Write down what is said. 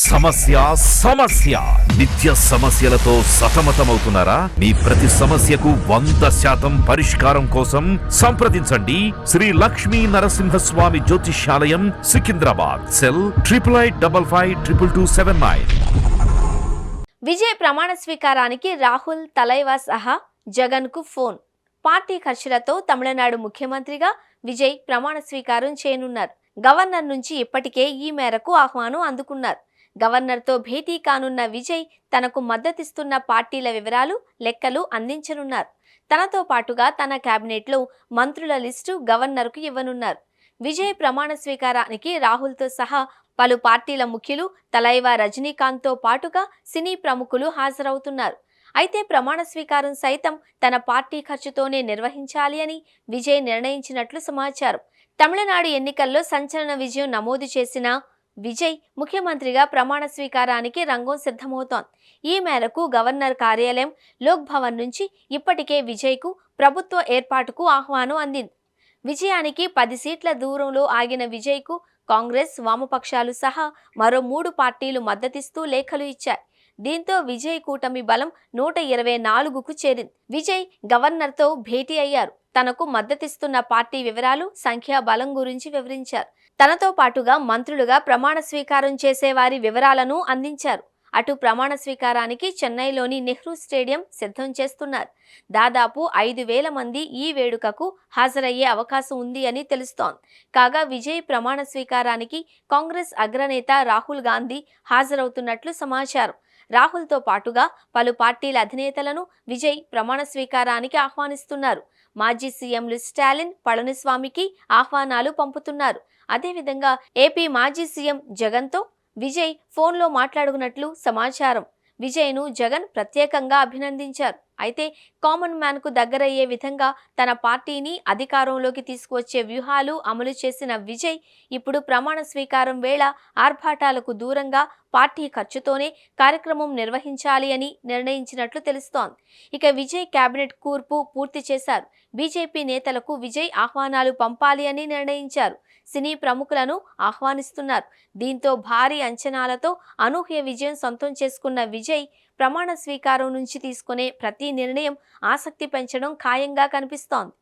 సమస్య సమస్య నిత్య సమస్యలతో సతమతమవుతున్నారా? మీ ప్రతి సమస్యకు 100% పరిష్కారం కోసం సంప్రదించండి శ్రీ లక్ష్మీ నరసింహస్వామి జ్యోతిష్యాలయం, సికింద్రాబాద్. సెల్ 8855522279. విజయ్ ప్రమాణ స్వీకారానికి రాహుల్ తలైవా సహా జగన్ కు ఫోన్. పార్టీ ఖర్చులతో తమిళనాడు ముఖ్యమంత్రిగా విజయ్ ప్రమాణ స్వీకారం చేయనున్నారు. గవర్నర్ నుంచి ఇప్పటికే ఈ మేరకు ఆహ్వానం అందుకున్నారు. గవర్నర్తో భేటీ కానున్న విజయ్ తనకు మద్దతిస్తున్న పార్టీల వివరాలు, లెక్కలు అందించనున్నారు. తనతో పాటుగా తన కేబినెట్లో మంత్రుల లిస్టు గవర్నర్కు ఇవ్వనున్నారు. విజయ్ ప్రమాణ స్వీకారానికి రాహుల్తో సహా పలు పార్టీల ముఖ్యులు, తలైవా రజనీకాంత్తో పాటుగా సినీ ప్రముఖులు హాజరవుతున్నారు. అయితే ప్రమాణ స్వీకారం సైతం తన పార్టీ ఖర్చుతోనే నిర్వహించాలి అని విజయ్ నిర్ణయించినట్లు సమాచారం. తమిళనాడు ఎన్నికల్లో సంచలన విజయం నమోదు చేసిన విజయ్ ముఖ్యమంత్రిగా ప్రమాణ స్వీకారానికి రంగం సిద్ధమవుతోంది. ఈ మేరకు గవర్నర్ కార్యాలయం, లోక్ భవన్ నుంచి ఇప్పటికే విజయ్కు ప్రభుత్వ ఏర్పాటుకు ఆహ్వానం అందింది. విజయానికి 10 సీట్ల దూరంలో ఆగిన విజయ్కు కాంగ్రెస్, వామపక్షాలు సహా మరో 3 పార్టీలు మద్దతిస్తూ లేఖలు ఇచ్చాయి. దీంతో విజయ్ కూటమి బలం 124కు చేరింది. విజయ్ గవర్నర్తో భేటీ అయ్యారు. తనకు మద్దతిస్తున్న పార్టీ వివరాలు, సంఖ్యా బలం గురించి వివరించారు. తనతో పాటుగా మంత్రులుగా ప్రమాణ స్వీకారం చేసేవారి వివరాలను అందించారు. అటు ప్రమాణ స్వీకారానికి చెన్నైలోని నెహ్రూ స్టేడియం సిద్ధం చేస్తున్నారు. దాదాపు 5,000 మంది ఈ వేడుకకు హాజరయ్యే అవకాశం ఉంది అని తెలుస్తోంది. కాగా విజయ్ ప్రమాణ స్వీకారానికి కాంగ్రెస్ అగ్రనేత రాహుల్ గాంధీ హాజరవుతున్నట్లు సమాచారం. రాహుల్తో పాటుగా పలు పార్టీల అధినేతలను విజయ్ ప్రమాణ స్వీకారానికి ఆహ్వానిస్తున్నారు. మాజీ సీఎంలు స్టాలిన్, పళనిస్వామికి ఆహ్వానాలు పంపుతున్నారు. అదేవిధంగా ఏపీ మాజీ సీఎం జగన్తో విజయ్ ఫోన్లో మాట్లాడుకున్నట్లు సమాచారం. విజయ్ను జగన్ ప్రత్యేకంగా అభినందించారు. అయితే కామన్ మ్యాన్కు దగ్గరయ్యే విధంగా తన పార్టీని అధికారంలోకి తీసుకువచ్చే వ్యూహాలు అమలు చేసిన విజయ్ ఇప్పుడు ప్రమాణ స్వీకారం వేళ ఆర్భాటాలకు దూరంగా పార్టీ ఖర్చుతోనే కార్యక్రమం నిర్వహించాలి అని నిర్ణయించినట్లు తెలుస్తోంది. ఇక విజయ్ కేబినెట్ కూర్పు పూర్తి చేశారు. బీజేపీ నేతలకు విజయ్ ఆహ్వానాలు పంపాలి అని నిర్ణయించారు. సినీ ప్రముఖులను ఆహ్వానిస్తున్నారు. దీంతో భారీ అంచనాలతో అనూహ్య విజయం సొంతం చేసుకున్న విజయ్ ప్రమాణ స్వీకారం నుంచి తీసుకునే ప్రతి నిర్ణయం ఆసక్తి పెంచడం ఖాయంగా కనిపిస్తోంది.